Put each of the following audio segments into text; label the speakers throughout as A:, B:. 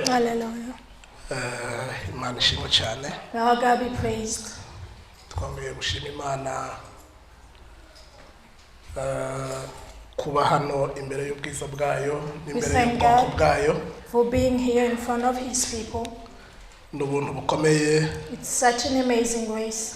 A: Hallelujah.
B: Imana ishimwe cyane.
A: May our God be praised.
B: Twongeye gushima Imana kuba hano imbere y'ubwiza bwayo n'imbere y'ubwoko bwayo.
A: For being here in front of His people.
B: N'ubuntu bukomeye.
A: It's such an amazing grace.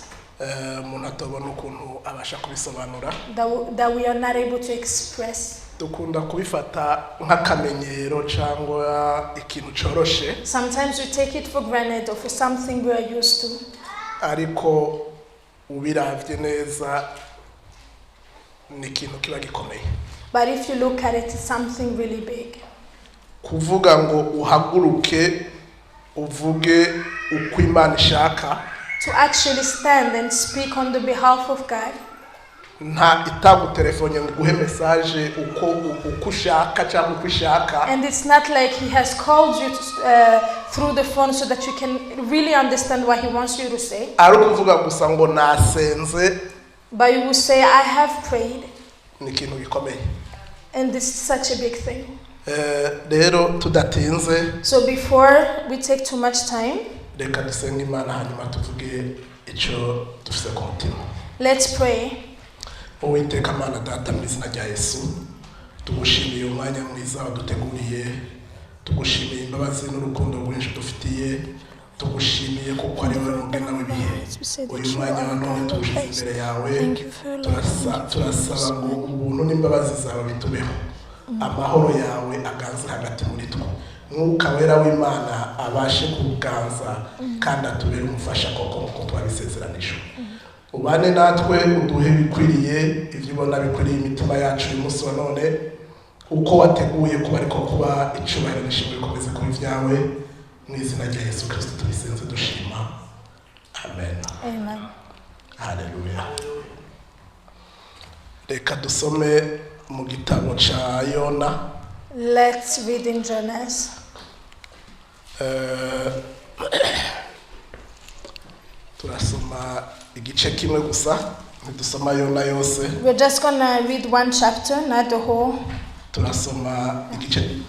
B: Umuntu atabona ukuntu abasha kubisobanura.
A: That we are not able to express.
B: Dukunda kubifata nk'akamenyero cyangwa ikintu coroshe.
A: Sometimes we take it for granted or for something we are used to.
B: Ariko ubiravye neza ni ikintu kiba gikomeye.
A: But if you look at it, it's something really big.
B: Kuvuga ngo uhaguruke uvuge uko Imana ishaka.
A: To actually stand and speak on the behalf of God.
B: Nta itagutelefone ngo guhe message uko ushaka cyangwa uko ishaka.
A: And it's not like He has called you through the phone so that you can really understand what He wants you to say.
B: Ari kuvuga gusa ngo nasenze.
A: But you will say, I have prayed.
B: Ni ikintu gikomeye.
A: And this is such a big thing.
B: Rero tudatinze.
A: So before we take too much time,
B: reka dusenge Imana hanyuma tuvuge icyo dufite ku mutima.
A: Let's pray.
B: Uwiteka Mana Data mu izina rya Yesu, tugushimiye umwanya mwiza waduteguriye, tugushimiye imbabazi n'urukundo rwinshi dufitiye, tugushimiye kuko ari wowe mugena w'ibihe. Uyu mwanya wa none tuje imbere yawe, turasaba ngo ubuntu n'imbabazi zawe bitubeho, amahoro yawe aganze hagati muri twe, Mwuka wera w'Imana abashe kuganza kandi atubere umufasha koko nkuko twabisezeranije. Ubane natwe uduhe bikwiriye ivyo ubona bikwiriye imitima yacu uyu munsi wa none, uko wateguye kuba ariko kuba icubahiro n'ishimwe bikomeze kuba ivyawe, mu izina rya Yesu Kristo tubisenze dushima. Amen.
A: Amen.
B: Hallelujah. Reka dusome mu gitabo ca Yona.
A: Let's read in Jonas.
B: Turasoma igice kimwe gusa, ntidusoma Yona yose.
A: We're just gonna read one chapter, not the whole.
B: Turasoma igice.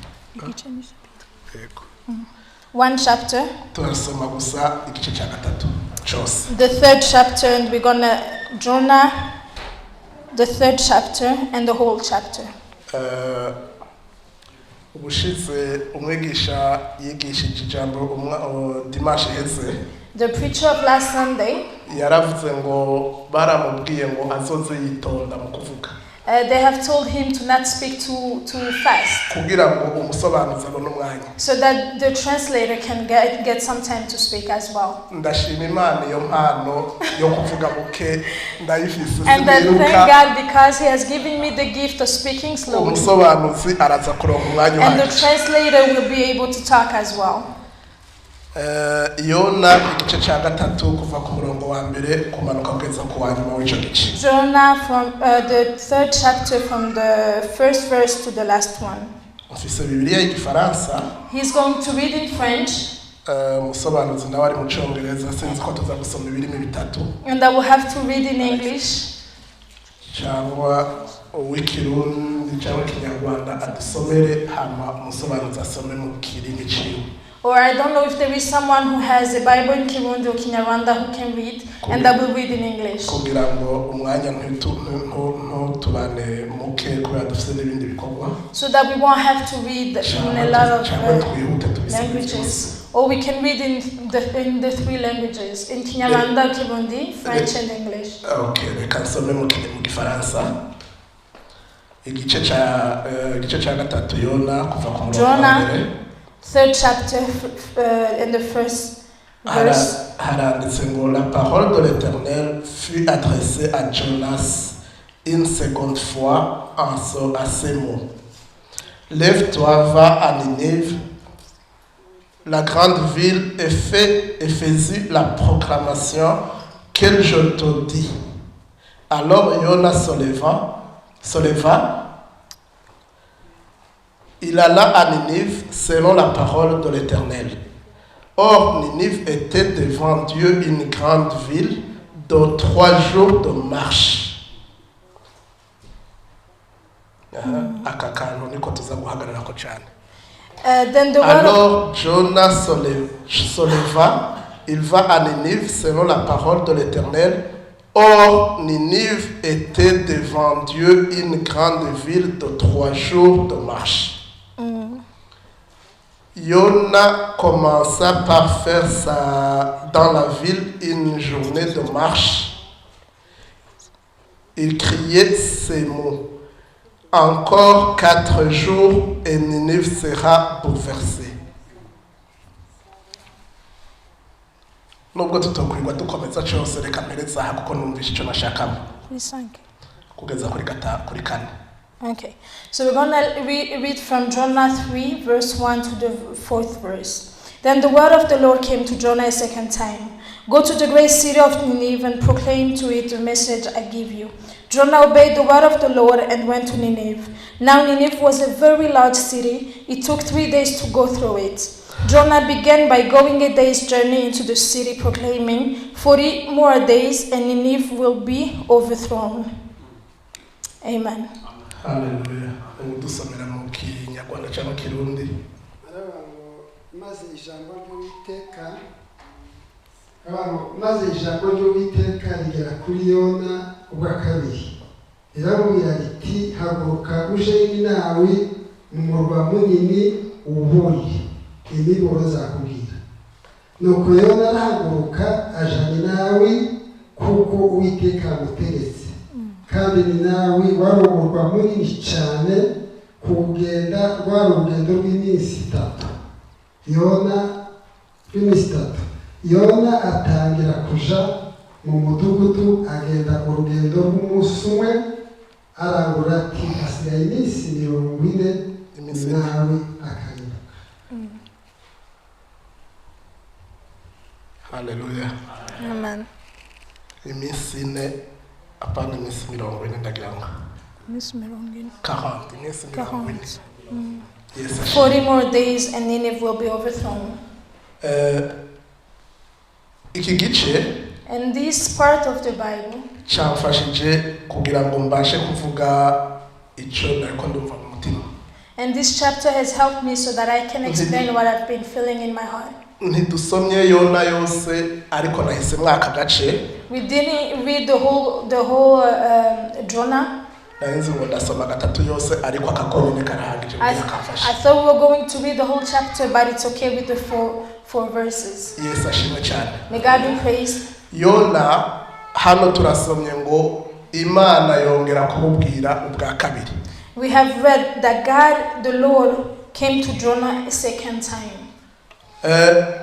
A: One chapter.
B: Turasoma gusa igice cya gatatu cyose.
A: The third chapter, and we're gonna Jonah, the third chapter and the whole chapter.
B: Ubushize umwigisha yigishije ijambo Dimanche heze.
A: The preacher of last Sunday,
B: yaravuze ngo baramubwiye ngo azoze yitonda mu kuvuga.
A: They have told him to not speak too fast,
B: kugira ngo umusobanuzi abone umwanya,
A: so that the translator can get some time to speak as well.
B: Ndashima Imana iyo mpano yo kuvuga buke ndayifise.
A: And then thank God because He has given me the gift of speaking slowly.
B: Umusobanuzi araza kuronka umwanya.
A: And the translator will be able to talk as well.
B: Yona igice cya gatatu kuva ku murongo wa mbere kumanuka kugeza ku wa nyuma w'icyo gice.
A: Jonah from the third chapter from the first verse to the last one.
B: Ufise Bibiliya y'Igifaransa.
A: He's going to read in French.
B: Umusobanuzi nawe ari mu Cyongereza, sinzi ko tuza gusoma ibirimi bitatu.
A: And I will have to read in English.
B: Cyangwa Uw'ikirundi cyangwa Kinyarwanda adusomere hama umusobanuzi asome mu kirimi ciwe.
A: Or I don't know if there is someone who has a Bible in Kirundi or Kinyarwanda who can read, and I will read in English.
B: kugira ngo umwanya ntutubane muke kubera dufite n'ibindi bikorwa,
A: So that we won't have to read in a lot of
B: twihute tubisige
A: languages. Or we can read in the three languages, in Kinyarwanda, Kirundi, French and English.
B: Okay, reka nsome mu Gifaransa. Igice ca gatatu Yona kuva ku murongo wa mbere.
A: Third chapter in the first verse.
B: Haranditse ngo la parole de l'Éternel fut adressée à Jonas une seconde fois à ces mots. Lève-toi, va à Ninive, la grande ville, et fais-y la proclamation que je te dis. Alors Jonas se leva. Il alla à Ninive selon la parole de l'Éternel. Or, Ninive était devant Dieu une grande ville de 3 jours de marche. Aka kantu niko tuza guhagararako cyane. Alors Jonas se leva, il va à Ninive selon la parole de l'Éternel. Or, Ninive était devant Dieu une grande ville de 3 jours de marche. Yona commença par faire dans la ville une journée de marche. Il criait ces mots. Encore 4 jours et Ninive sera bouleversée. Nubwo tutokwirwa dukomeza cyose reka mpereza aha kuko numvise icyo nashakamo. Kugeza kuri kane.
A: Okay, so we're going to read from Jonah 3, verse 1 to the 4th verse. Then the word of the Lord came to Jonah a second time. Go to the great city of Nineveh and proclaim to it the message I give you. Jonah obeyed the word of the Lord and went to Nineveh. Now Nineveh was a very large city. It took 3 days to go through it. Jonah began by going a day's journey into the city, proclaiming, 40 more days and Nineveh will be overthrown. Amen.
B: Hallelujah. Dusomera mu Kinyarwanda cyangwa Kirundi.
C: Maze ijambo ry'Uwiteka rigera kuri Yona ubwa kabiri. Riramubwira riti haguruka uje inawe mu murwa munini uwuburire imiburo zakubwira. Nuko Yona arahaguruka ajana inawe kuko Uwiteka amutegetse. Kandi Ninawi wari umurwa munini cyane kugenda rwari urugendo rw'iminsi 3. Yona atangira kuja mu mudugudu agenda urugendo rw'umunsi umwe arangura ati hasigaye iminsi 40 Ninawi akariba.
B: Hallelujah.
A: Amen.
B: Iminsi 4 apana iminsi 40 ndagira ngo.
A: Iminsi 40.
B: 40 iminsi 40. Yes.
A: 40 more days and Nineveh will be overthrown.
B: Iki gice
A: and this part of the Bible
B: cyamfashije kugira ngo mbashe kuvuga icyo nariko ndumva mu mutima.
A: And this chapter has helped me so that I can explain what I've been feeling in my heart.
B: Ntidusomye Yona yose ariko nahise mwaka gace.
A: We didn't read the whole Jonah.
B: Nayenze ngo ndasoma gatatu yose ariko akakonyene karahagije byakafasha.
A: I thought we were going to read the whole chapter, but it's okay with the four verses.
B: Yes, ashimwe cyane.
A: May God be praised.
B: Yona hano turasomye ngo Imana yongera kumubwira ubwa kabiri.
A: We have read that God, the Lord, came to Jonah a second time.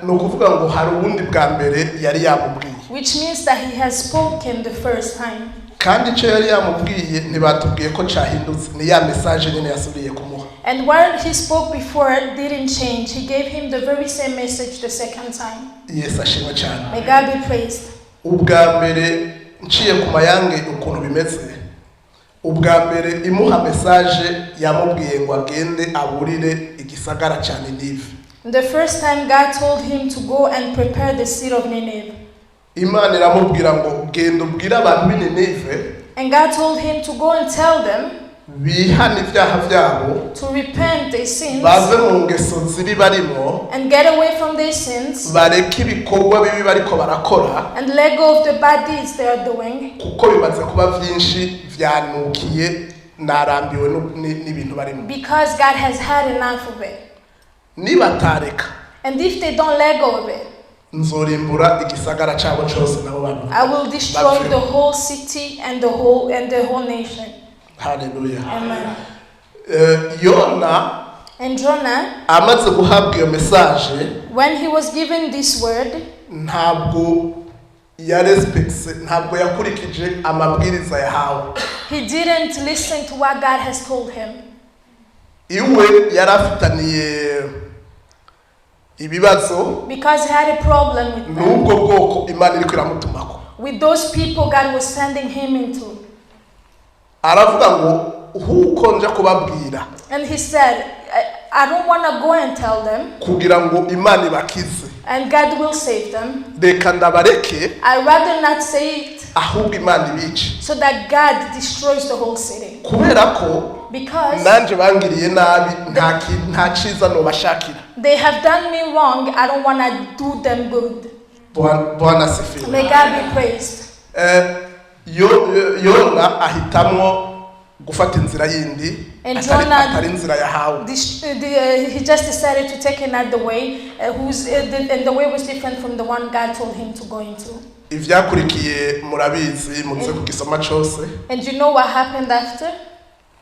B: Nukuvuga ngo hari ubundi bwa mbere yari yamubwiye.
A: Which means that he has spoken the first time.
B: Kandi icyo yari yamubwiye ntibatubwiye ko cyahindutse ni ya message nyine yasubiye kumuha.
A: And while he spoke before didn't change, he gave him the very same message the second time.
B: Yes, ashimwe cyane.
A: May God be praised.
B: Ubwa mbere nciye ku mayange ukuntu bimeze. Ubwa mbere imuha message yamubwiye ngo agende aburire igisagara cya Ninive.
A: The first time God told him to go and prepare the city of Nineveh.
B: Imana iramubwira ngo genda ubwire abantu b'i Ninive.
A: And God told him to go and tell them.
B: bihana ibyaha byabo
A: to repent their sins
B: bave mu ngeso zibi barimo
A: and get away from their sins
B: bareke ibikorwa bibi bariko barakora
A: and let go of the bad deeds they are doing,
B: kuko bimaze kuba byinshi byanukiye narambiwe n'ibintu barimo.
A: because God has had enough of it.
B: Nibatareka
A: And if they don't let go of it,
B: nzorimbura igisagara cyabo cyose nabo bantu.
A: I will destroy the whole city and the whole nation.
B: Hallelujah.
A: Amen.
B: Yona
A: And Jonah,
B: amaze guhabwa iyo message
A: when he was given this word,
B: ntabwo ntabwo yakurikije amabwiriza yahawe.
A: he didn't listen to what God has told him.
B: Iwe yarafitaniye ibibazo
A: Because he had a problem with them,
B: n'ubwo bwoko Imana iri kwiramutumako.
A: with those people God was sending him into.
B: Aravuga ngo huko nja kubabwira
A: And he said, I don't want to go and tell them,
B: kugira ngo Imana ibakize.
A: and God will save them.
B: Reka ndabareke
A: I'd rather not say it,
B: ahubwo Imana ibice.
A: so that God destroys the whole city.
B: Kubera ko
A: Because
B: nanje bangiriye nabi nta ciza no bashakira.
A: they have done me wrong, I don't want to do them good.
B: Bwana sifiwe.
A: May God be praised.
B: Yona ahitamwo gufata inzira yindi
A: And
B: atari inzira yahawe.
A: He just decided to take another way, and the way was different from the one God told him to go into.
B: Ivyakurikiye murabizi muze kugisoma cyose.
A: And you know what happened after?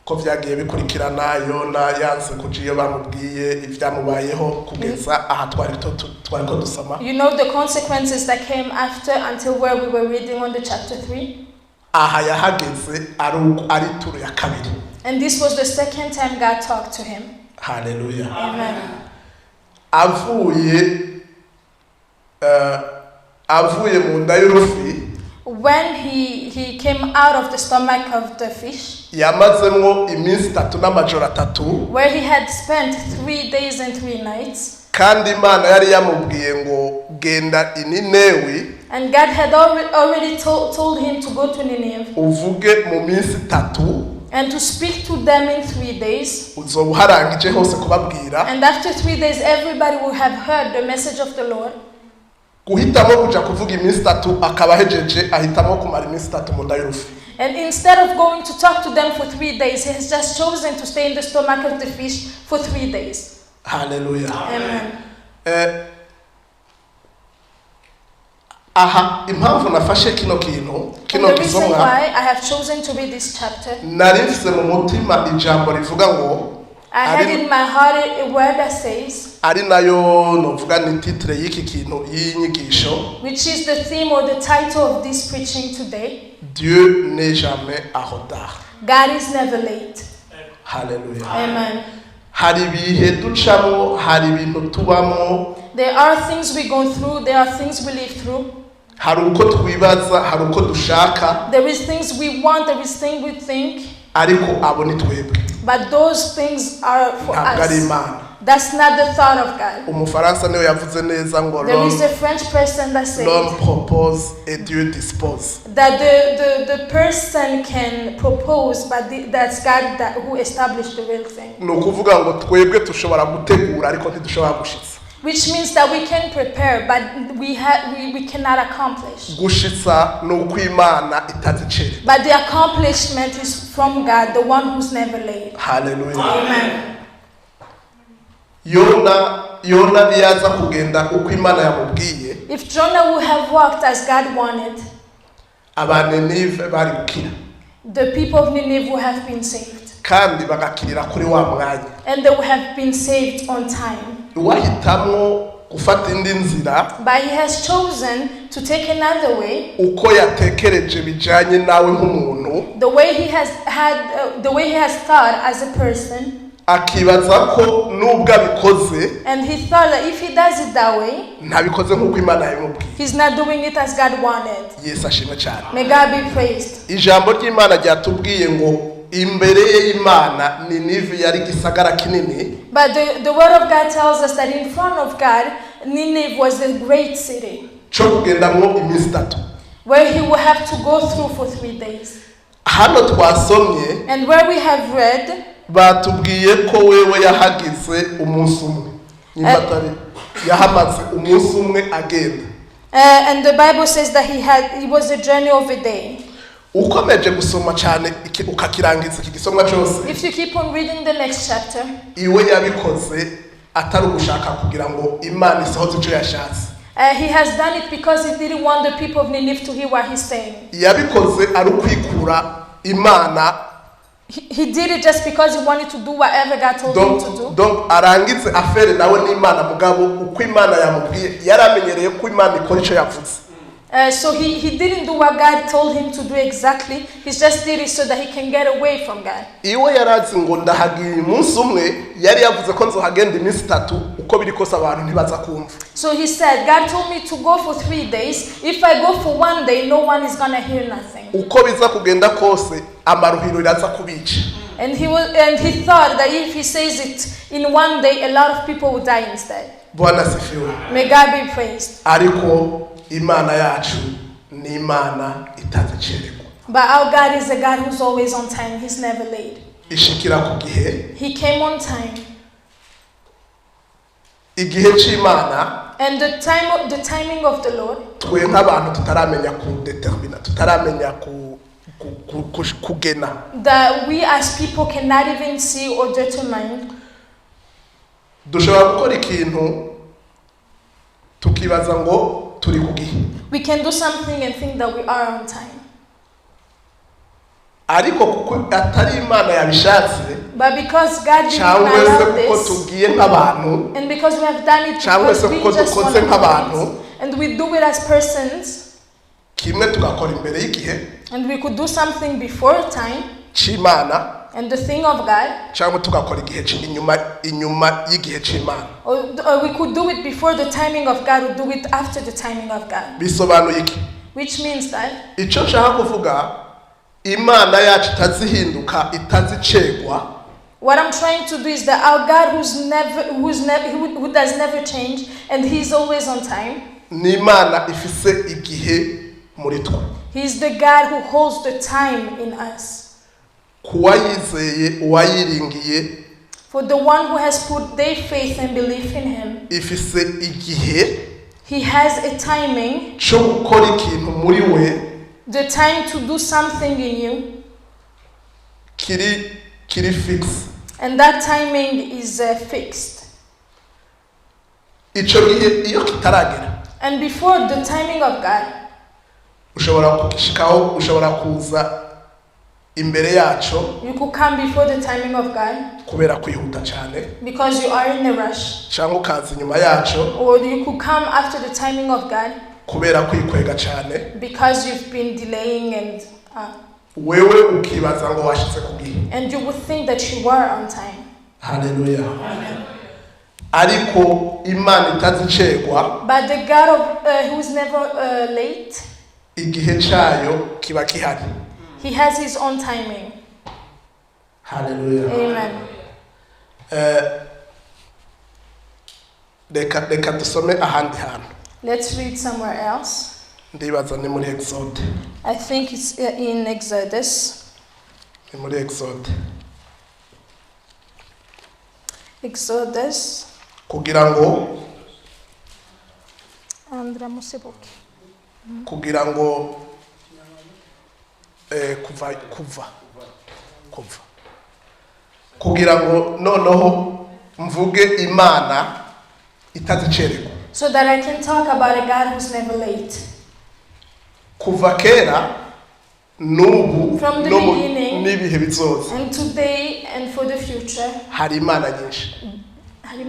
B: Ko vyagiye bikurikirana Yona yanze kuja iyo bamubwiye ivyamubayeho kugeza aha twariko dusoma.
A: You know the consequences that came after, until where we were reading on the chapter 3?
B: Aha yahageze ari turu ya kabiri.
A: And this was the second time God talked to him.
B: Hallelujah.
A: Amen.
B: Avuye mu nda y'urufi.
A: When he came out of the stomach of the fish,
B: yamazemwo iminsi 3 n'amajoro 3,
A: where he had spent 3 days and 3 nights,
B: kandi Imana yari yamubwiye ngo genda Ninewi,
A: and God had already told him to go to Nineveh
B: uvuge mu minsi 3,
A: and to speak to them in 3 days.
B: uzoba uharangije hose kubabwira.
A: And after 3 days, everybody will have heard the message of the Lord.
B: Guhitamo kuja kuvuga iminsi 3 akaba hejeje ahitamo kumara iminsi 3 mu nda y'urufi.
A: And instead of going to talk to them for 3 days, he has just chosen to stay in the stomach of the fish for 3 days.
B: Hallelujah.
A: Amen.
B: Aha impamvu nafashe kino
A: And the reason why I have chosen to read this chapter,
B: nari mfise mu mutima ijambo rivuga ngo
A: I had in my heart a word that says,
B: ari nayo novuga ni titre y'iki kintu y'inyigisho,
A: which is the theme or the title of this preaching today:
B: Dieu n'est jamais en retard.
A: God is never late.
B: Hallelujah.
A: Amen.
B: Hari ibihe ducamo, hari ibintu tubamo,
A: There are things we go through, there are things we live through.
B: hari uko twibaza, hari uko dushaka,
A: There is things we want, there is things we think,
B: ariko abo ni twebwe.
A: but those things are for
B: Ntabwo ari
A: us.
B: Imana.
A: That's not the thought of God.
B: Umufaransa niwe yavuze neza ngo
A: There is a French person that says
B: l'homme propose et Dieu dispose.
A: that the person can propose, but that's God who established the real thing.
B: Ni ukuvuga ngo twebwe tushobora gutegura ariko ntidushobora gushitsa.
A: Which means that we can prepare, but we cannot accomplish.
B: Gushitsa ni uko Imana itazicere.
A: But the accomplishment is from God, the one who's never late.
B: Hallelujah.
A: Amen.
B: Yona yaza kugenda uko Imana yamubwiye,
A: If Jonah would have walked as God wanted,
B: abanenive bari gukira
A: the people of Nineveh would have been saved.
B: kandi bagakirira kuri wa mwanya.
A: And they would have been saved on time.
B: Uwahitamo gufata indi nzira
A: But he has chosen to take another way,
B: uko yatekereje bijanye nawe nk'umuntu,
A: the way he has thought as a person.
B: akibaza ko nubwo abikoze
A: And he thought that if he does it that way,
B: ntabikoze nk'uko Imana yamubwiye.
A: he's not doing it as God wanted.
B: Yesu ashimwe cyane.
A: May God be praised.
B: Ijambo ry'Imana ryatubwiye ngo imbere y'Imana Ninive yari gisagara kinini,
A: But the word of God tells us that in front of God, Nineveh was a great city
B: cyo kugendamwo iminsi 3.
A: where he would have to go through for 3 days.
B: hano twasomye
A: And where we have read,
B: batubwiye ko wewe yahagize umunsi umwe nimba atari yahamaze umunsi umwe agenda.
A: and the Bible says that it was a journey of a day.
B: Ukomeje gusoma cyane ukakirangiza iki gisomwa cyose,
A: If you keep on reading the next chapter,
B: iwe yabikoze atari ugushaka kugira ngo Imana isohoze icyo yashatse.
A: he has done it because he didn't want the people of Nineveh to hear what he's saying.
B: Yabikoze ari ukwikura Imana.
A: He did it just because he wanted to do whatever God told him to do.
B: Donc arangize affaire nawe n'Imana mugabo uko Imana yamubwiye yaramenyereye ko Imana ikora icyo yavuze.
A: So he didn't do what God told him to do exactly. He just did it so that he can get away from God.
B: Iwe yarazi ngo ndahagiye umunsi umwe, yari yavuze ko nzohagenda iminsi 3 uko biri kose abantu ntibaza kumva.
A: So he said, God told me to go for 3 days. If I go for 1 day, no one is going to hear nothing.
B: Uko biza kugenda kose amaruhiro iraza kubica.
A: And he thought that if he says it in 1 day, a lot of people would die instead.
B: Bwana sifiwe.
A: May God be praised.
B: Ariko Imana yacu ni Imana itazicererwa.
A: But our God is a God who's always on time. He's never late.
B: Ishikira ku gihe.
A: He came on time.
B: Igihe cy'Imana.
A: And the timing of the Lord.
B: Twe nk'abantu tutaramenya kudetermina, tutaramenya kugena.
A: That we as people cannot even see or determine.
B: Dushobora gukora ikintu tukibaza ngo turi ku gihe.
A: We can do something and think that we are on time.
B: Ariko kuko atari Imana yabishatse,
A: but because God didn't allow this, and because we have done it because we just want to do it, and we do it as persons,
B: kimwe tugakora imbere y'igihe,
A: and we could do something before time,
B: cy'Imana,
A: and the thing of God,
B: cyangwa tugakora igihe inyuma y'igihe cy'Imana.
A: Or we could do it before the timing of God, or do it after the timing of God.
B: Bisobanuye iki?
A: Which means that
B: icyo nshaka kuvuga, Imana yacu itazihinduka itazicegwa.
A: What I'm trying to do is that our God who does never change, and He's always on time.
B: Ni Imana ifise igihe muri twe.
A: He's the God who holds the time in us.
B: Kuwayizeye, uwayiringiye,
A: for the one who has put their faith and belief in Him,
B: ifise igihe,
A: He has a timing,
B: cyo gukora ikintu muri we,
A: the time to do something in you,
B: kiri fix.
A: And that timing is fixed.
B: Icyo gihe iyo kitaragera,
A: and before the timing of God,
B: ushobora kukishikaho, ushobora kuza imbere yacu,
A: you could come before the timing of God
B: kubera kwihuta cyane,
A: because you are in a rush,
B: cyangwa ukaza inyuma yacu,
A: or you could come after the timing of God
B: kubera kwikwega cyane,
A: because you've been delaying and
B: wewe ukibaza ngo washize ku gihe,
A: and you would think that you were on time.
B: Hallelujah. Ariko Imana itazicegwa,
A: but the God who is never late,
B: igihe cyayo kiba kihari.
A: He has His own timing.
B: Hallelujah.
A: Amen.
B: Reka dusome ahandi hantu.
A: Let's read somewhere else.
B: Ndibaza ni muri Exode.
A: I think it's in Exodus.
B: Ni muri Exode.
A: Exodus.
B: Kugira ngo kugira ngo noneho mvuge Imana itazicererwa.
A: So that I can talk about a God who's never late.
B: Kuva kera n'ubu
A: from the beginning
B: n'ibihe bizoza,
A: and today and for the future,
B: hari Imana nyinshi. Hari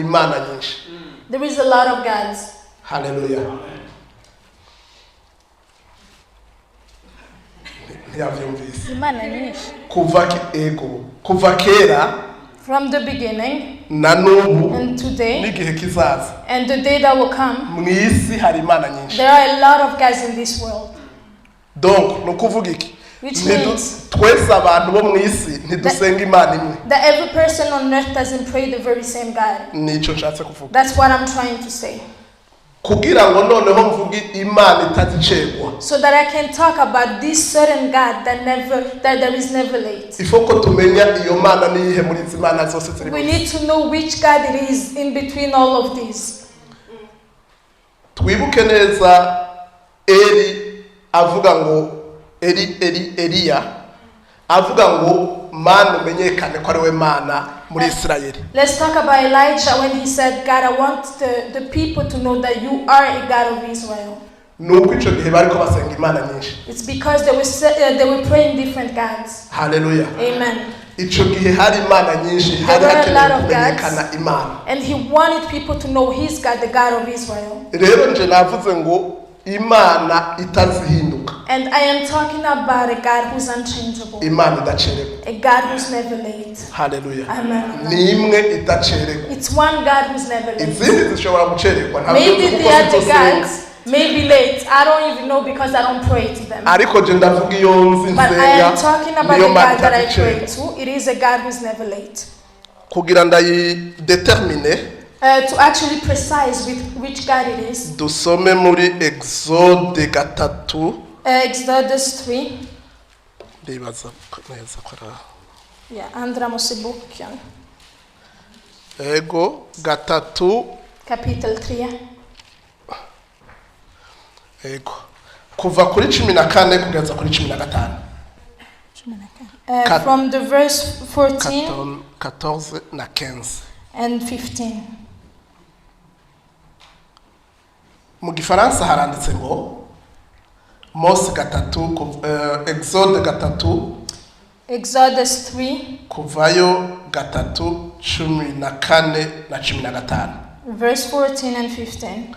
B: Imana nyinshi.
A: There is a lot of gods.
B: Hallelujah. Kuva kera,
A: from the beginning
B: na n'ubu,
A: and today
B: n'igihe kizaza,
A: and the day that will come,
B: mw'isi hari Imana nyinshi.
A: there are a lot of gods in this world.
B: Donc nukuvuga iki?
A: Which means
B: twese abantu bo mw'isi ntidusenga Imana imwe.
A: That every person on earth doesn't pray the very same God.
B: Nico nshatse kuvuga.
A: That's what I'm trying to say.
B: kugira ngo noneho mvuge imana itazicegwa.
A: So that I can talk about this certain God that there is never late.
B: Ifo ko tumenya iyo mana niyihe muri izi mana zose ziri.
A: We need to know which God it is in between all of these.
B: Twibuke neza Eli avuga ngo Eliya avuga ngo mana umenyekane ko ari we mana muri Isirayeli.
A: Let's talk about Elijah when he said, God, I want the people to know that you are a God of Israel.
B: Nuko ico gihe bariko basenga imana nyinshi.
A: It's because they were praying different gods.
B: Hallelujah.
A: Amen.
B: Ico gihe hari imana nyinshi, hari hakenewe kumenyekana imana.
A: And he wanted people to know his God, the God of Israel.
B: Rero nje navuze ngo imana itazihinduka.
A: And I am talking about a God who's unchangeable.
B: Imana idacererwa.
A: A God who's never late.
B: Hallelujah.
A: Amen.
B: Ni imwe idacererwa.
A: It's one God who's never late.
B: Izindi zishobora gucererwa.
A: Maybe the other gods may be late. I don't even know because I don't pray to them.
B: Ariko je ndavuga iyo nzi
A: But I
B: nsenga.
A: am talking about the God that I pray to. It is a God who's never late.
B: Kugira ndayidetermine.
A: To actually precise with which God it is.
B: Dusome muri Exode 3.
A: Exodus 3.
B: Ndibaza neza kora.
A: Yeah, andra Moseboken.
B: Ego 3.
A: Kapitel 3.
B: Ego. Kuva kuri 14 kugeza kuri 15.
A: From the verse 14
B: 14 na 15.
A: and 15.
B: Mu Gifaransa haranditse ngo Mose 3 Exode 3
A: Exodus 3
B: kuvayo 3:14 na 15.
A: verse 14 and 15.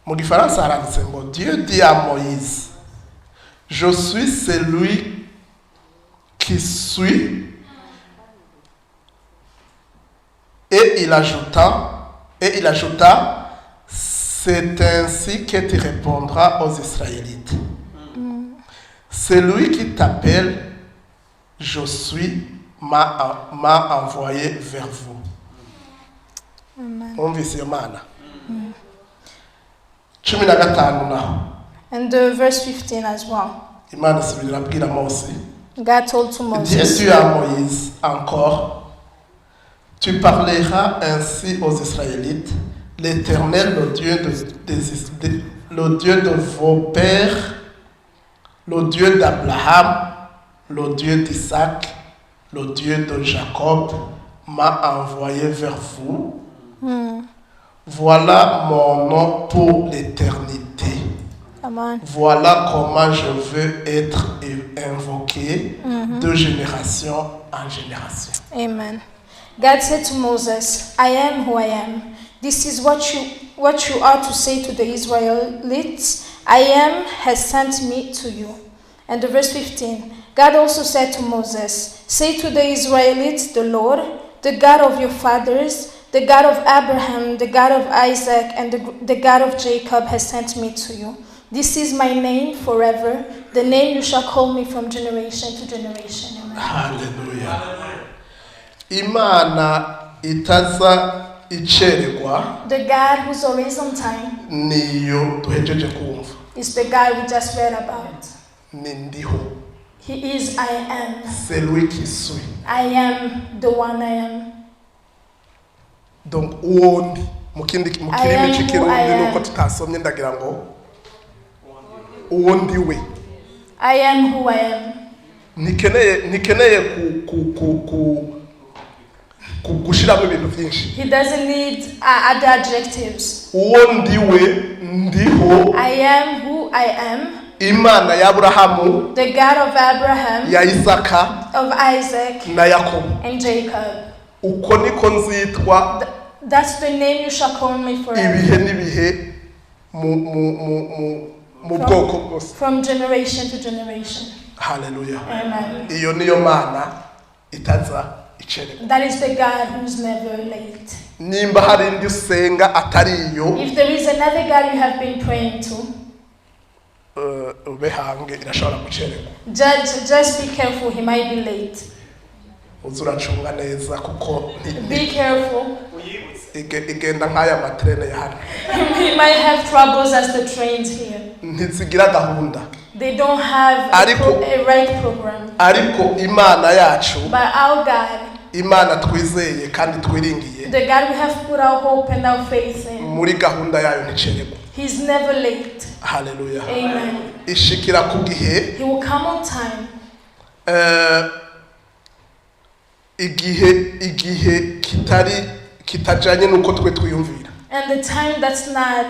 B: Mu Gifaransa haranditse ngo Dieu dit à Moïse, je suis celui qui suis, et il ajouta, c'est ainsi que tu répondras aux Israélites. Celui qui t'appelle, je suis, m'a envoyé vers vous. On vit sur mana. 15 naho.
A: And the verse 15 as well.
B: Imana isubira abwira Mose.
A: God told to Moses.
B: Dieu à Moïse encore, tu parleras ainsi aux Israélites, l'Éternel, le Dieu de vos pères, le Dieu d'Abraham, le Dieu d'Isaac, le Dieu de Jacob, m'a envoyé vers vous. Voilà mon nom pour l'éternité.
A: Amen.
B: Voilà comment je veux être invoqué de génération en génération.
A: Amen. God said to Moses, I am who I am. This is what you are to say to the Israelites. I am has sent me to you. And the verse 15, God also said to Moses, say to the Israelites, the Lord, the God of your fathers, the God of Abraham, the God of Isaac, and the God of Jacob has sent me to you. This is my name forever, the name you shall call me from generation to generation. Amen.
B: Hallelujah. Imana itaza icererwa.
A: The God who's always on time
B: Niyo duhejeje kumva.
A: is the God we just read about.
B: Ni ndiho.
A: He is I am.
B: Celui qui suis.
A: I am the one I am.
B: Donc uwondi mu kirimi cy'ikirundi nuko tutasomye ndagira ngo uwondi we.
A: I am who I am.
B: Nikeneye gushiramo ibintu byinshi.
A: He doesn't need other adjectives.
B: Uwondi we ndiho.
A: I am who I am.
B: Imana ya Abrahamu,
A: the God of Abraham,
B: ya Isaka,
A: of Isaac,
B: na Yakobo.
A: and Jacob.
B: Uko niko nzitwa.
A: That's the name you shall call me forever.
B: Ibihe n'ibihe mu bwoko bwose.
A: From generation to generation.
B: Hallelujah.
A: Amen.
B: Iyo niyo mana itaza icererwa.
A: That is the God who's never late.
B: Nimba hari indi usenga atari iyo,
A: If there is another God you have been praying to,
B: ubehange irashobora gucererwa.
A: just be careful, he might be late.
B: uzuracunga neza kuko
A: Be careful.
B: igenda nk'aya matrene ya hano
A: We might have troubles as the trains here.
B: ntizigira gahunda
A: They don't have a right program.
B: ariko imana yacu
A: But our God,
B: imana twizeye kandi twiringiye
A: the God we have put our hope and our faith in,
B: muri gahunda yayo nticererwa.
A: He's never late.
B: Haleluya.
A: Amen.
B: ishikira ku gihe
A: He will come on time.
B: igihe kitajanye nuko twe twiyumvira.
A: And the time that's not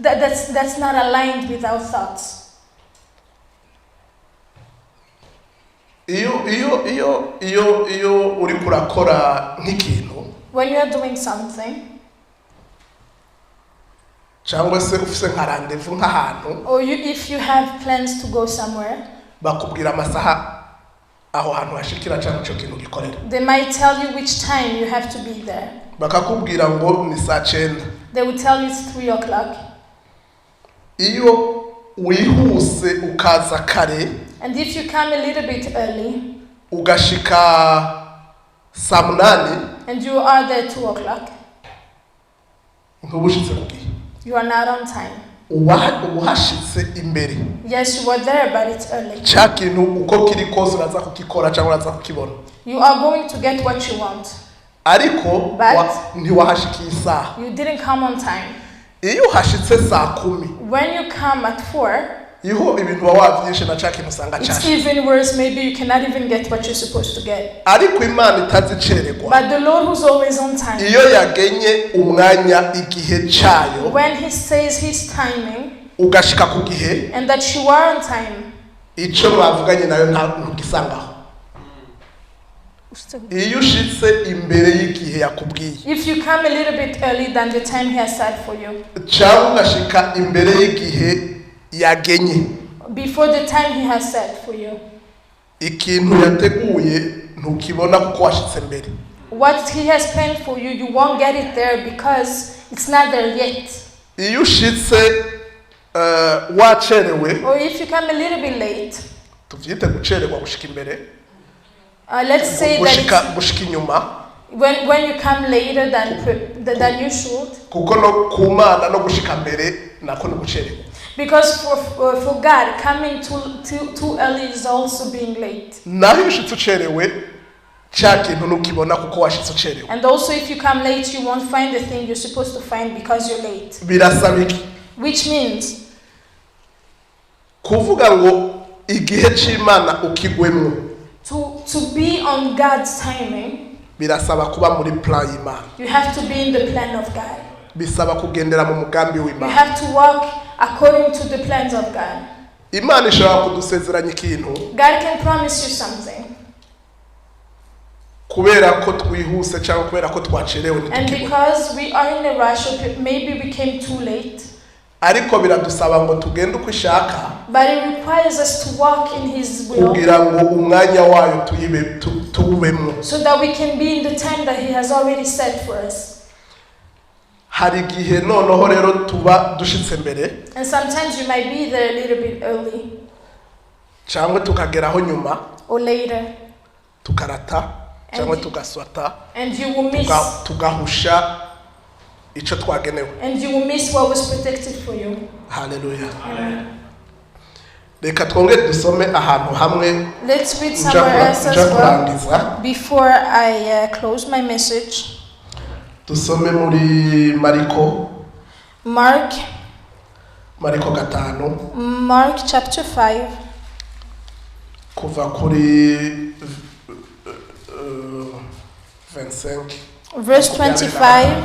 A: that's not aligned with our thoughts.
B: iyo uri kurakora nk'ikintu
A: When you are doing something,
B: cyangwa se ufise nka rendezvous nk'ahantu,
A: or if you have plans to go somewhere,
B: bakubwira amasaha aho hantu hashikira cyangwa cyo kintu gikorera.
A: they might tell you which time you have to be there.
B: Bakakubwira ngo ni saa 9.
A: They will tell you it's 3 o'clock.
B: Iyo wihuse ukaza kare,
A: And if you come a little bit early,
B: ugashika saa 8,
A: and you are there 2 o'clock,
B: ntubushitse ku gihe.
A: you are not on time.
B: Uhashitse imbere.
A: Yes, you are there, but it's early.
B: Cya kintu uko kiri kose uraza kukikora cyangwa uraza kukibona.
A: You are going to get what you want.
B: Ariko ntiwahashikiye isaha.
A: You didn't come on time.
B: Iyo uhashitse saa 10,
A: When you come at 4,
B: iho ibintu wavyishe na cya kintu usanga
A: it's
B: cyashe.
A: even worse. Maybe you cannot even get what you're supposed to get.
B: Ariko Imana itazicererwa.
A: But the Lord who's always on time,
B: Iyo yagenye umwanya igihe cyayo,
A: when He says His timing,
B: ugashika ku gihe,
A: and that you are on time,
B: icyo mwavuganye nayo ntugisangaho. Iyo ushitse imbere y'igihe yakubwiye,
A: if you come a little bit early than the time He has set for you,
B: cyangwa ugashika imbere y'igihe yagenye,
A: before the time He has set for you,
B: ikintu yateguye ntukibona kuko washitse mbere.
A: what He has planned for you, you won't get it there because it's not there yet.
B: Iyo ushitse wacerewe,
A: Or if you come a little bit late,
B: tuvyite gucererwa gushika imbere,
A: let's say that
B: gushika inyuma,
A: when you come later than you should,
B: kuko no kumana no gushika mbere nako ni gucererwa.
A: because for God, coming too early is also being late.
B: Naho ushitse ucerewe, cya kintu ntukibona kuko washitse ucerewe.
A: And also if you come late, you won't find the thing you're supposed to find because you're late.
B: Birasaba iki?
A: Which means
B: kuvuga ngo igihe cy'Imana ukigwemo,
A: to be on God's timing,
B: birasaba kuba muri plan y'Imana.
A: you have to be in the plan of God.
B: Bisaba kugendera mu mugambi
A: You
B: w'Imana.
A: have to walk according to the plans of God.
B: Imana ishobora kudusezeranya ikintu
A: God can promise you something,
B: kubera ko twihuse cyangwa kubera ko twacerewe
A: and
B: ntitukibona.
A: because we are in a rush, or maybe we came too late,
B: Ariko biradusaba ngo tugende uko ishaka,
A: but it requires us to walk in His will
B: kugira ngo umwanya wayo tuwubemo.
A: so that we can be in the time that He has already set for us.
B: Hari igihe noneho rero tuba dushitse mbere,
A: And sometimes you might be there a little bit early
B: cyangwa tukageraho nyuma,
A: or later,
B: tukarata cyangwa tugaswata,
A: and you will miss
B: tugahusha icyo twagenewe.
A: what was protected for you.
B: Haleluya. Reka twongere dusome ahantu hamwe
A: Let's read somewhere else as well
B: kurangiza.
A: before I close my message.
B: Dusome muri
A: Mark
B: gatanu
A: chapter 5,
B: kuva kuri 25
A: verse 25,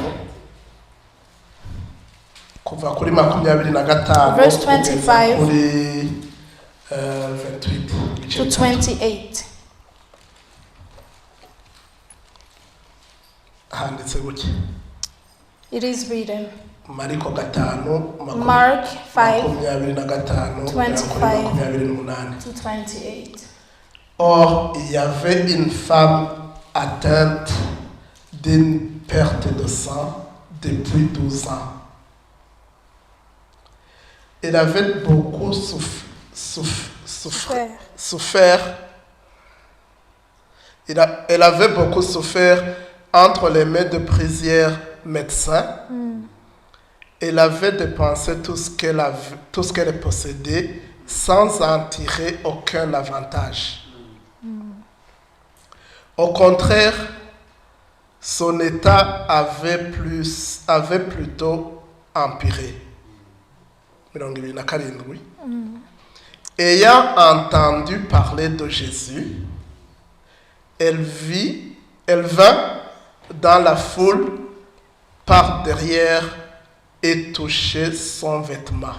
B: kuva kuri 25
A: verse 25
B: kuri 28
A: to 28.
B: handitse gutya.
A: It is written.
B: Mariko gatanu
A: Mark 5
B: 25
A: 25 to 28.
B: Or il y avait une femme atteinte d'une perte de sang depuis 12 ans. Elle avait beaucoup souffert Elle avait beaucoup souffert entre les mains de plusieurs médecins. Elle avait dépensé tout ce qu'elle possédait sans en tirer aucun avantage. Au contraire, son état avait plutôt empiré. Ayant entendu parler de Jésus, elle vint dans la foule par derrière et touchait son vêtement.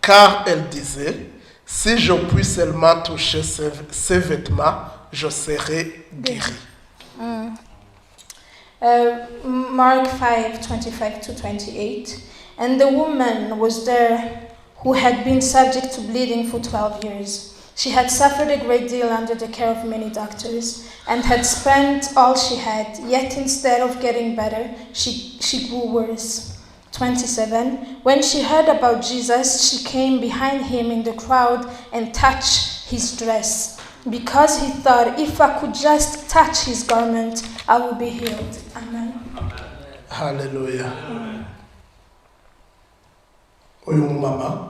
B: Car elle disait, si je puis seulement toucher ses vêtements, je serai guérie.
A: Mark 5:25-28. And the woman was there who had been subject to bleeding for 12 years. She had suffered a great deal under the care of many doctors and had spent all she had, yet instead of getting better, she grew worse. 27. When she heard about Jesus, she came behind him in the crowd and touched his dress, because he thought, if I could just touch his garment, I will be healed. Amen.
B: Hallelujah. Uyu mama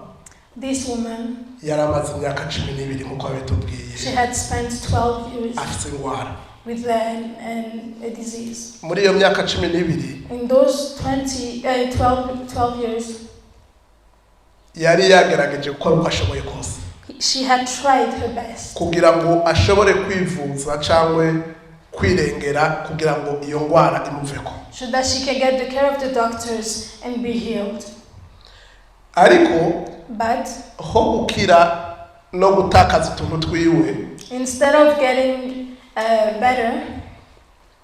A: This woman,
B: yaramaze imyaka 12 nkuko abitubwiye.
A: she had spent 12 years
B: Afite ingwara.
A: with a disease.
B: Muri iyo myaka 12
A: In those 12 years,
B: yari yagerageje gukora uko ashoboye kose
A: she had tried her best
B: kugira ngo ashobore kwivuza cyangwa kwirengera kugira ngo iyo ngwara imuveko.
A: so that she can get the care of the doctors and be healed.
B: Ariko
A: But
B: ho gukira no gutakaza utuntu twiwe,
A: instead of getting better,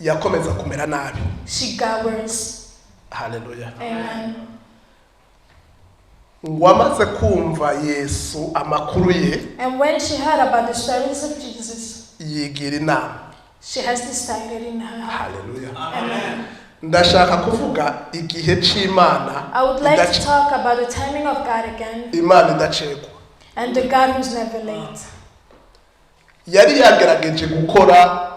B: yakomeza kumera nabi.
A: she got worse.
B: Hallelujah.
A: Amen.
B: Wamaze kumva Yesu amakuru ye,
A: And when she heard about the stories of Jesus,
B: yigira inama.
A: she has decided in her heart.
B: Hallelujah.
A: Amen.
B: Ndashaka kuvuga igihe c'Imana.
A: I would like to talk about the timing of God again,
B: Imana idacekwa.
A: and the God who's never late.
B: Yari yagerageje gukora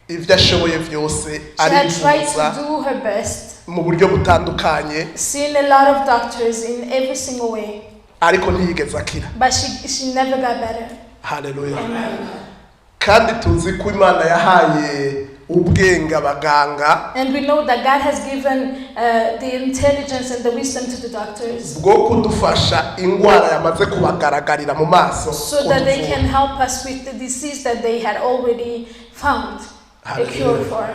B: ivyo ashoboye vyose,
A: She had tried
B: arivuza
A: to do her best,
B: mu buryo butandukanye,
A: seen a lot of doctors in every single way,
B: ariko ntiyigeze akira.
A: but she never got better.
B: Hallelujah.
A: Amen.
B: Kandi tuzi ko Imana yahaye ubwenge abaganga
A: And we know that God has given the intelligence and the wisdom to the doctors
B: bwo kudufasha ingwara yamaze kubagaragarira mu maso,
A: so that they can help us with the disease that they had already found a cure for.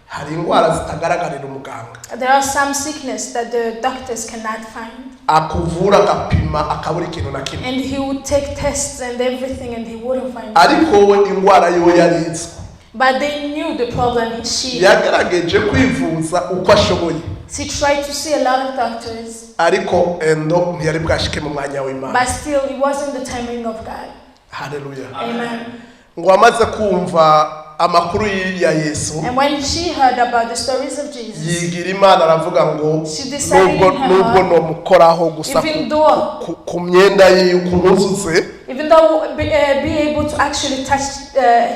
B: hari ingwara zitagaragarira umuganga,
A: There are some sickness that the doctors cannot find,
B: akuvura agapima akabura ikintu na kimwe,
A: and he would take tests and everything and he wouldn't find it.
B: ariko we ingwara yo yarizwe.
A: But they knew the problem she had.
B: Yagerageje kwivuza uko ashoboye,
A: She tried to see a lot of doctors,
B: ariko endo ntiyari bwashike mu mwanya w'Imana.
A: but still it wasn't the timing of God.
B: Hallelujah.
A: Amen.
B: Ngo amaze kumva amakuru ya Yesu,
A: And when she heard about the stories of Jesus,
B: yigira Imana aravuga ngo
A: she decided in her
B: nubwo
A: heart,
B: nomukoraho gusa ku myenda ye kumuzuze,
A: even though be able to actually touch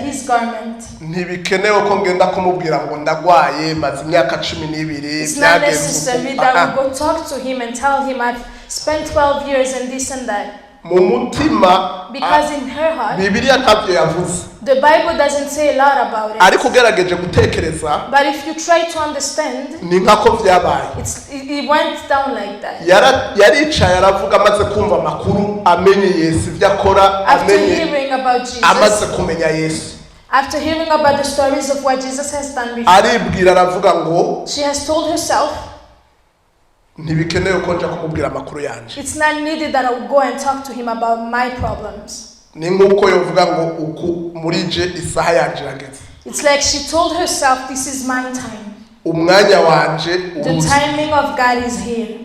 A: his garment,
B: ntibikenewe ko ngenda kumubwira ngo ndagwaye maze imyaka 12
A: it's not necessary that we go talk to him and tell him I've spent 12 years and this and that.
B: mu mutima,
A: Because in her heart,
B: Bibiliya ntabyo yavuze,
A: the Bible doesn't say a lot about it.
B: ariko ugerageje gutekereza
A: But if you try to understand,
B: ni nkako vyabaye.
A: it went down like that.
B: Yaricaye aravuga amaze kumva amakuru, amenye Yesu ivyo akora,
A: After
B: amenye
A: hearing about Jesus,
B: amaze kumenya Yesu,
A: after hearing about the stories of what Jesus has done before,
B: aribwira aravuga ngo
A: she has told herself,
B: ntibikenewe ko nja kumubwira amakuru yanje.
A: it's not needed that I will go and talk to him about my problems.
B: Ni nkuko yovuga ngo uku muri je isaha yanje irageze,
A: It's like she told herself, this is my time.
B: umwanya wanje
A: The
B: uruzi.
A: timing of God is here.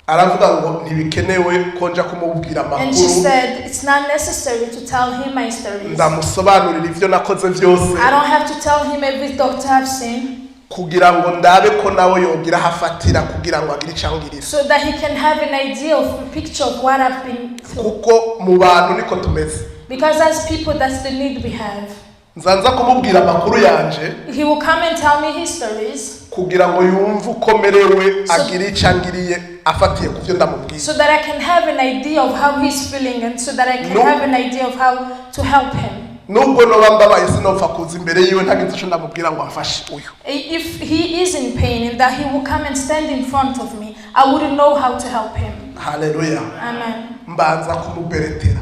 B: Aravuga ngo ntibikenewe ko nja kumubwira
A: And she
B: amakuru,
A: said, it's not necessary to tell him my stories.
B: ndamusobanurira ivyo nakoze vyose,
A: I don't have to tell him every doctor I've seen,
B: kugira ngo ndabe ko nawe yogira hafatira kugira ngo agire icangirira.
A: so that he can have an idea of a picture of what I've been through.
B: Kuko mu bantu niko tumeze.
A: Because as people, that's the need we have.
B: nzanza kumubwira amakuru yanje
A: He will come and tell me his stories
B: kugira ngo yumve uko merewe agire icyo angiriye afatiye ku byo ndamubwiye.
A: so that I can have an idea of how he's feeling and so that I can have an idea of how to help him.
B: Nubwo noba mbabaye sinopfa kuza imbere yiwe ntagize icyo ndamubwira ngo amfashe uyu.
A: If he is in pain and that he will come and stand in front of me, I wouldn't know how to help him.
B: Hallelujah.
A: Amen.
B: Mbanza kumuberetera.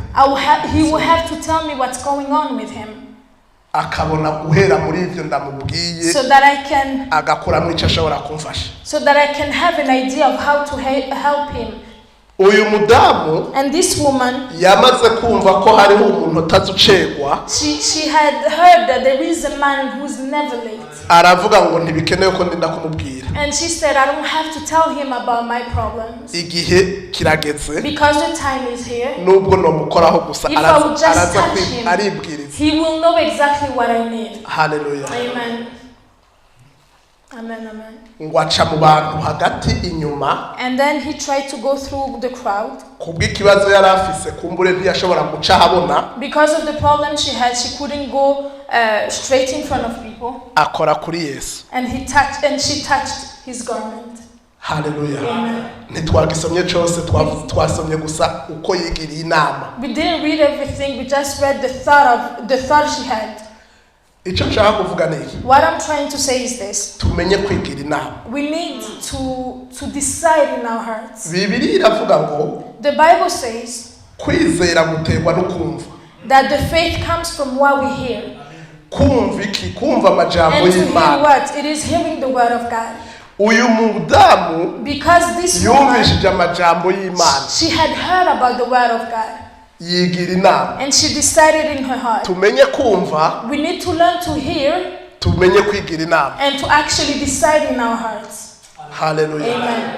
A: He will have to tell me what's going on with him.
B: Akabona guhera muri ivyo ndamubwiye
A: so that I can
B: agakuramo icyo ashobora kumfasha.
A: So that I can have an idea of how to help him.
B: Uyu mudamu
A: and this woman
B: yamaze kumva ko hariho umuntu utazucegwa.
A: She had heard that there is a man who's never late.
B: Aravuga ngo ntibikenewe ko ndinda kumubwira.
A: And she said, I don't have to tell him about my problems.
B: Igihe kirageze.
A: Because the time is here.
B: Nubwo nomukoraho gusa araza
A: aribwiriza. He will know exactly what I need.
B: Hallelujah.
A: Amen. Amen, amen.
B: Ngwaca mu bantu hagati inyuma.
A: And then he tried to go through the crowd.
B: Kubw'ikibazo yari afise kumbure ntiyashobora guca habona.
A: Because of the problem she had, she couldn't go straight in front of people.
B: Akora kuri Yesu.
A: And she touched his garment.
B: Hallelujah. Ntitwagisomye cyose twasomye gusa uko yigiriye inama.
A: We didn't read everything, we just read the thought she had.
B: Icyo nshaka kuvuga ni iki?
A: What I'm trying to say is this.
B: Tumenye kwigira inama.
A: We need to decide in our hearts.
B: Bibiliya iravuga ngo
A: the Bible says
B: kwizera guterwa no kumva.
A: That the faith comes from what we hear.
B: Kumva iki? Kumva amajambo y'Imana.
A: And to hear what? It is hearing the word of God.
B: Uyu mudamu
A: because this woman,
B: yumvishije amajambo y'Imana.
A: She had heard about the word of God.
B: Yigira inama.
A: And she decided in her heart.
B: Tumenye kumva.
A: We need to learn to hear.
B: Tumenye kwigira inama.
A: And to actually decide in our hearts.
B: Hallelujah.
A: Amen.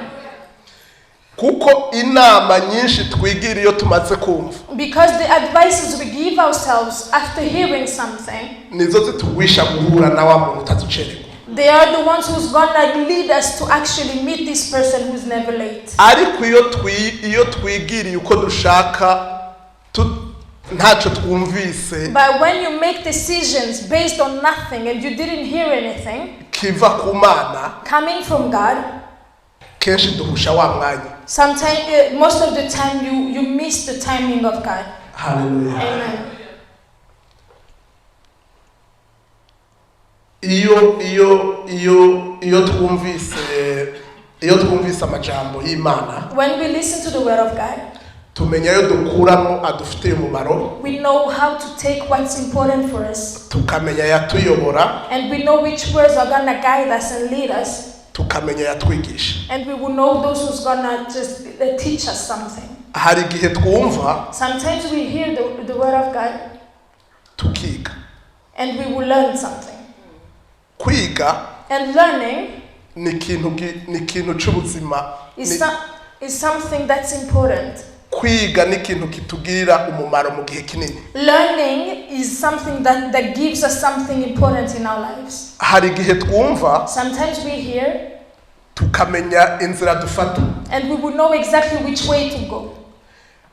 B: Kuko inama nyinshi twigira iyo tumaze kumva.
A: Because the advices we give ourselves after hearing something.
B: Nizo zituwisha guhura na wa muntu utazucererwa.
A: They are the ones who's gonna lead us to actually meet this person who's never late.
B: Ariko iyo twigiriye uko dushaka ntacyo twumvise.
A: But when you make decisions based on nothing and you didn't hear anything
B: kiva ku Mana
A: coming from God,
B: kenshi duhusha wa mwanya.
A: Sometimes, most of the time, you miss the timing of God.
B: Hallelujah.
A: Amen.
B: Iyo twumvise amajambo y'Imana.
A: When we listen to the word of God,
B: tumenya yo dukuramo adufitiye umumaro.
A: We know how to take what's important for us.
B: Tukamenya yatuyobora.
A: And we know which words are gonna guide us and lead us.
B: Tukamenya yatwigisha.
A: And we will know those who's gonna just teach us something.
B: Hari igihe twumva.
A: Sometimes we hear the word of God.
B: Tukiga.
A: And we will learn something.
B: Kwiga.
A: And learning.
B: Ni kintu cy'ubuzima.
A: Is something that's important.
B: Kwiga ni kintu kitugirira umumaro mu gihe kinini.
A: Learning is something that gives us something important in our lives.
B: Hari igihe twumva.
A: Sometimes we hear.
B: Tukamenya inzira dufata.
A: And we will know exactly which way to go.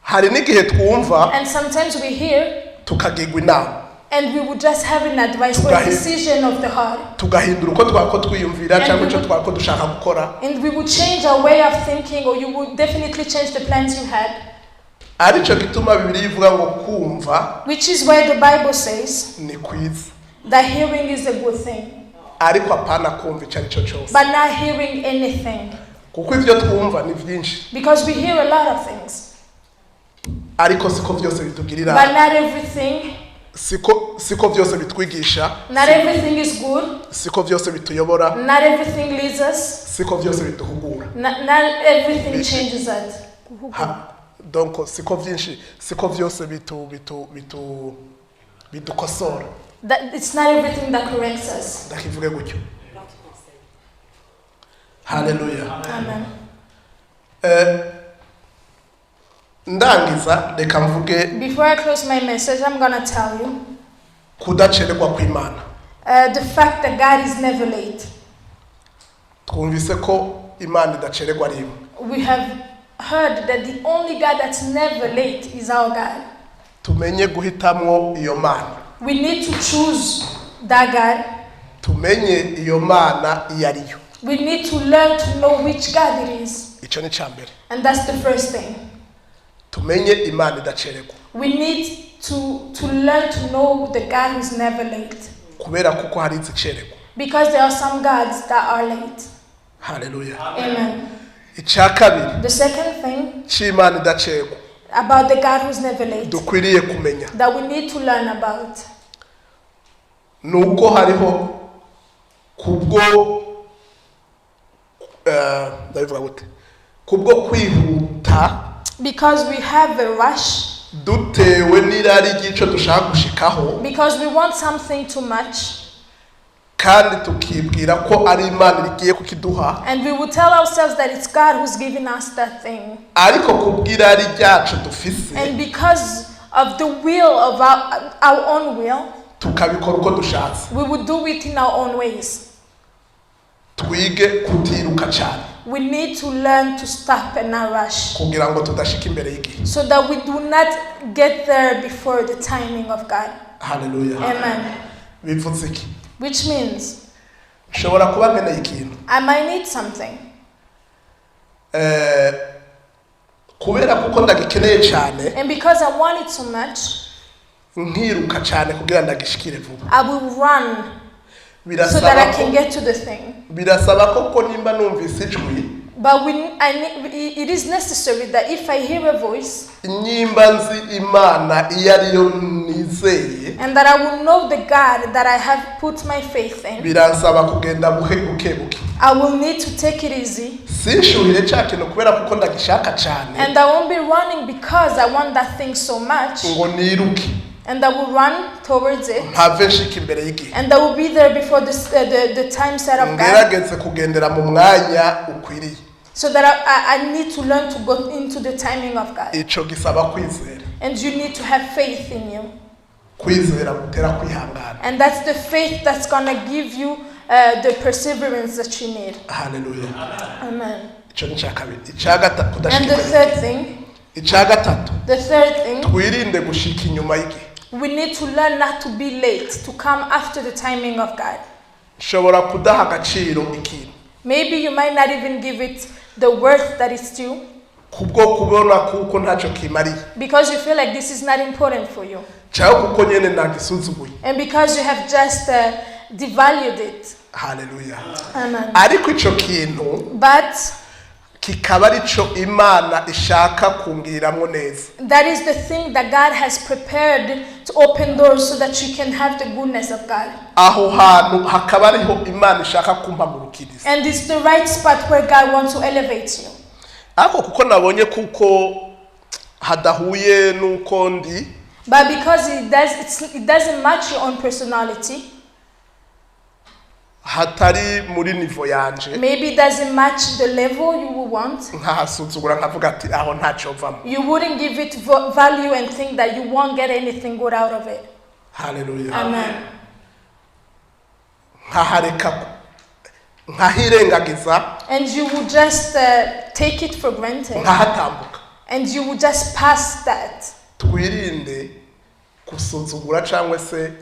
B: Hari n'igihe twumva.
A: And sometimes we hear.
B: Tukagirwa inama.
A: And we would just have an advice or a decision of the heart.
B: Tugahindura uko twako twiyumvira cyangwa icyo twako dushaka gukora.
A: And we would change our way of thinking, or you would definitely change the plans you had.
B: Arico gituma Bibiliya ivuga ngo kumva.
A: Which is why the Bible says.
B: Ni kwiza.
A: That hearing is a good thing.
B: Ariko apana kumva icyo aricyo cyose.
A: But not hearing anything.
B: Kuko ivyo twumva ni byinshi.
A: Because we hear a lot of things.
B: Ariko siko byose bitugirira.
A: But not everything.
B: Siko byose bitwigisha.
A: Not everything is good.
B: Siko byose bituyobora.
A: Not everything leads us.
B: Siko byose bituhugura.
A: Not everything changes us.
B: Donc siko byose bidukosora.
A: That it's not everything that corrects us.
B: Ndakivuge gutyo. Hallelujah.
A: Amen.
B: Ndangiza reka mvuge.
A: Before I close my message, I'm gonna tell you.
B: Kudacererwa kw'Imana.
A: The fact that God is never late.
B: Twumvise ko Imana idacererwa rimwe.
A: We have heard that the only God that's never late is our God.
B: tumenye guhitamwo iyo mana.
A: We need to choose that God.
B: Tumenye iyo mana iyo ariyo.
A: We need to learn to know which God it is.
B: Ico ni cambere.
A: And that's the first thing.
B: Tumenye imana idacererwa.
A: We need to learn to know the God who's never late.
B: Kubera kuko hari izicererwa.
A: Because there are some gods that are late.
B: Hallelujah.
A: Amen.
B: Icya kabiri.
A: The second thing
B: C'imana idacererwa.
A: about the God who's never late
B: Dukwiriye kumenya.
A: that we need to learn about.
B: Nuko hariho kubwo ndabivuga gute? Kubwo kwihuta.
A: Because we have a rush.
B: Dutewe n'irari ry'ico dushaka gushikaho.
A: Because we want something too much.
B: Kandi tukibwira ko ari Imana igiye kukiduha.
A: And we will tell ourselves that it's God who's giving us that thing.
B: Ariko kubw'irari ryacu dufise.
A: And because of the will of our own will,
B: tukabikora uko dushatse.
A: we would do it in our own ways.
B: Twige kutiruka cyane.
A: We need to learn to stop and not rush.
B: Kugira ngo tudashika imbere y'igihe.
A: So that we do not get there before the timing of God.
B: Hallelujah.
A: Amen.
B: Bivuze iki?
A: Which means
B: Nshobora kuba nkeneye ikintu.
A: I might need something.
B: Kubera kuko ndagikeneye cyane.
A: And because I want it so much,
B: nkiruka cyane kugira ndagishikire vuba.
A: I will run so that I can get to the thing.
B: Birasaba koko nimba numvise ijwi.
A: But it is necessary that if I hear a voice,
B: nyimba nzi Imana iyo ariyo nizeye,
A: and that I will know the God that I have put my faith in,
B: birasaba kugenda buke.
A: I will need to take it easy.
B: Sinshuhire cya kintu kubera kuko ndagishaka cyane.
A: And I won't be running because I want that thing so much.
B: Ngo niruke.
A: And I will run towards it.
B: Mpave nshika imbere y'igihe.
A: And I will be there before the time set of God.
B: Ngerageze kugendera mu mwanya ukwiriye.
A: So that I need to learn to go into the timing of God.
B: Ico gisaba kwizera.
A: And you need to have faith in you.
B: Kwizera gutera kwihangana.
A: And that's the faith that's going to give you the perseverance that you need.
B: Hallelujah.
A: Amen.
B: Ico ni cyakabiri. Icyagatatu
A: And
B: kudashika.
A: the third thing.
B: Icyagatatu.
A: The third thing.
B: Twirinde gushika inyuma y'igihe.
A: We need to learn not to be late, to come after the timing of God.
B: Shobora kudaha agaciro ikintu.
A: Maybe you might not even give it the worth that it's due.
B: Kubwo kubona kuko ntacyo kimariye.
A: Because you feel like this is not important for you.
B: Cyangwa kuko nyene nagisuzuguye.
A: And because you have just devalued it.
B: Hallelujah.
A: Amen.
B: Ariko ico kintu.
A: But
B: kikaba arico Imana ishaka kungiramwo neza.
A: that is the thing that God has prepared to open doors so that you can have the goodness of God.
B: Aho hantu hakaba ariho Imana ishaka kumpamurukiriza.
A: And it's the right spot where God wants to elevate you.
B: Ako kuko nabonye kuko hadahuye nuko ndi.
A: But because it doesn't match your own personality.
B: Hatari muri nivo yanje.
A: Maybe it doesn't match the level you will want.
B: Nkahasuzugura nkavuga ati aho ntacyo vamo.
A: You wouldn't give it value and think that you won't get anything good out of it.
B: Hallelujah.
A: Amen.
B: Nkahareka nkahirengagiza.
A: And you would just take it for granted.
B: Nkahatambuka.
A: And you would just pass that.
B: Twirinde kusuzugura cyangwa se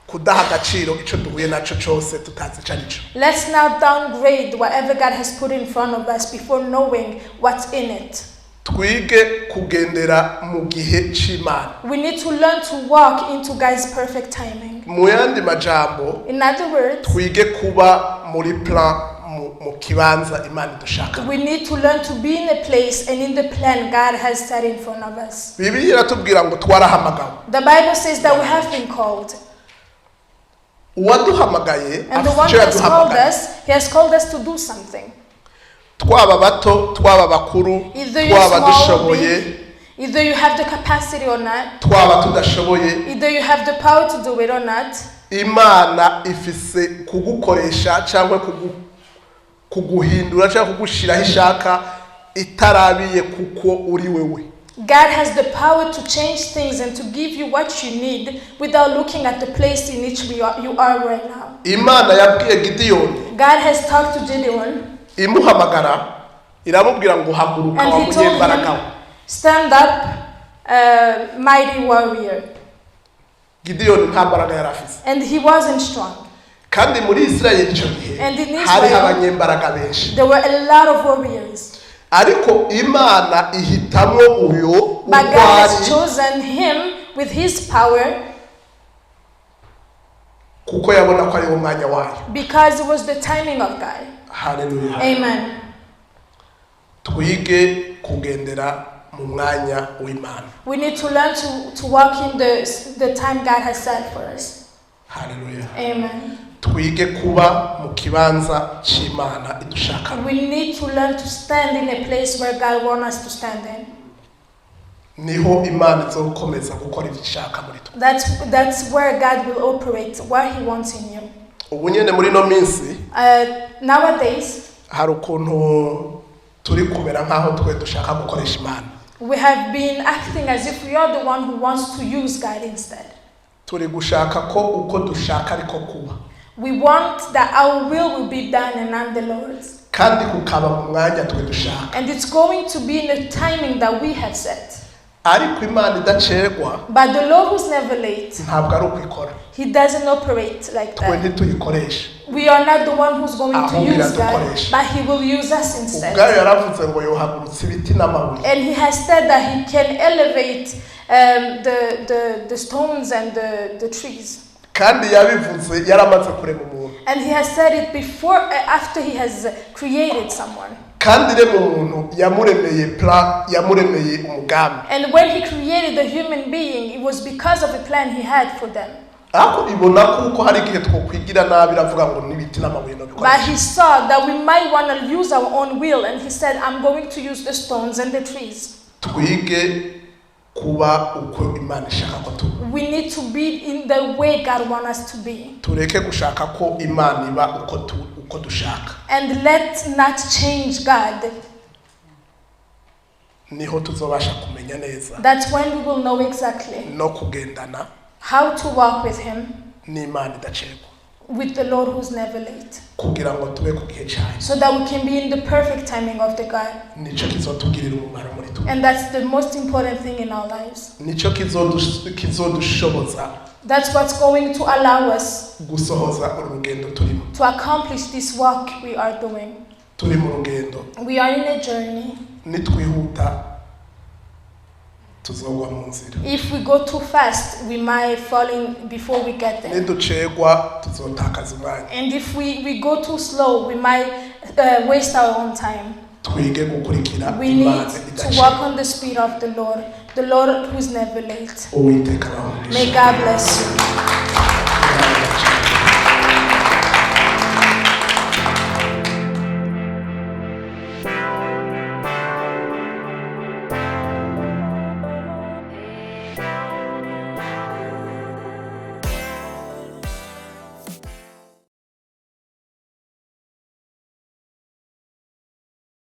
B: kudaha agaciro ico duhuye naco cyose tutazi carico.
A: Let's not downgrade whatever God has put in front of us before knowing what's in it.
B: Twige kugendera mu gihe c'Imana.
A: We need to learn to walk into God's perfect timing.
B: Mu yandi majambo,
A: In other words,
B: twige kuba muri plan mu kibanza Imana dushaka.
A: we need to learn to be in a place and in the plan God has set in front of us.
B: Bibiliya iratubwira ngo twarahamagawe.
A: The Bible says that we have been called.
B: Uwaduhamagaye
A: And the one who has called us, he has called us to do something.
B: Twaba bato, twaba bakuru,
A: Either you're
B: twaba
A: small or
B: dushoboye,
A: big, either you have the capacity or not,
B: twaba tudashoboye,
A: either you have the power to do it or not.
B: Imana ifise kugukoresha cyangwa kuguhindura cyangwa kugushiraho ishaka itarabiye kuko uri wewe.
A: God has the power to change things and to give you what you need without looking at the place in which you are right now.
B: Imana yabwiye Gideyoni.
A: God has talked to Gideon.
B: Imuhamagara iramubwira ngo haguruka
A: And
B: wa
A: he told
B: munyembaraga.
A: him, stand up, mighty warrior.
B: Gideyoni nta mbaraga yari afise.
A: And he wasn't strong.
B: Kandi muri Isirayeli icyo gihe
A: And in
B: hari
A: Israel,
B: abanyembaraga benshi.
A: there were a lot of warriors.
B: Ariko Imana ihitamwo uyo
A: But God has chosen him with his power
B: kuko yabona ko ari umwanya wayo.
A: because it was the timing of God.
B: Hallelujah.
A: Amen.
B: Twige kugendera mu mwanya w'Imana.
A: We need to learn to walk in the time God has set for us.
B: Hallelujah.
A: Amen.
B: Twige kuba mu kibanza cy'Imana idushaka.
A: We need to learn to stand in a place where God wants us to stand in.
B: Niho Imana izokomeza gukora ibishaka muri twe.
A: That's where God will operate, what he wants in you.
B: Ubu nyene muri no minsi
A: Nowadays,
B: hari ukuntu turi kumera nkaho twe dushaka gukoresha Imana.
A: we have been acting as if we are the one who wants to use God instead.
B: Turi gushaka ko uko dushaka ariko kuba.
A: We want that our will be done and not the Lord's.
B: Kandi kukaba mu mwanya twe dushaka.
A: And it's going to be in the timing that we have set.
B: Ariko Imana idacerwa
A: But the Lord who's never late,
B: ntabwo ari ukwikora.
A: he doesn't operate like
B: Twe
A: that.
B: ntituyikoresha.
A: We are not the one who's going to
B: Ahubwo
A: use God,
B: iradukoresha.
A: but he will use us
B: Ubwayo
A: instead.
B: yaravuze ngo yohagurutsa ibiti n'amabuye.
A: And he has said that he can elevate the stones and the trees.
B: Kandi yabivuze yaramaze kurema umuntu.
A: And he has said it before, after he has created someone.
B: Kandi rero umuntu yamuremeye yamuremeye umugambi.
A: And when he created the human being, it was because of the plan he had for them.
B: Ariko ibona kuko hari igihe twokwigira nabi iravuga ngo n'ibiti n'amabuye no
A: But
B: bikoresha.
A: he saw that we might want to use our own will, and he said, I'm going to use the stones and the trees.
B: Twige kuba uko Imana ishaka ko tuba.
A: We need to be in the way God wants us to be.
B: Tureke gushaka ko Imana iba uko dushaka.
A: And let's not change God.
B: Niho tuzobasha kumenya neza
A: That's when we will know exactly
B: no kugendana
A: how to walk with him,
B: n'Imana idacerwa.
A: with the Lord who's never late,
B: Kugira ngo tube ku gihe cyayo.
A: so that we can be in the perfect timing of the God.
B: Nico kizotugirira umumaro muri twe.
A: And that's the most important thing in our lives.
B: Nico kizodushoboza
A: That's what's going to allow us
B: gusohoza urugendo turimo.
A: to accomplish this walk we are doing.
B: Turi mu rugendo.
A: We are in a journey.
B: Nitwihuta tuzogwa mu nzira.
A: If we go too fast, we might fall in before we get there.
B: Niducegwa tuzotakaza umwanya.
A: And if we go too slow, we might waste our own time.
B: Twige gukurikira
A: We need
B: Imana
A: to
B: idacerwa.
A: walk on the speed of the Lord who's never late.
B: Uwiteka abahe umugisha.
A: May God bless you.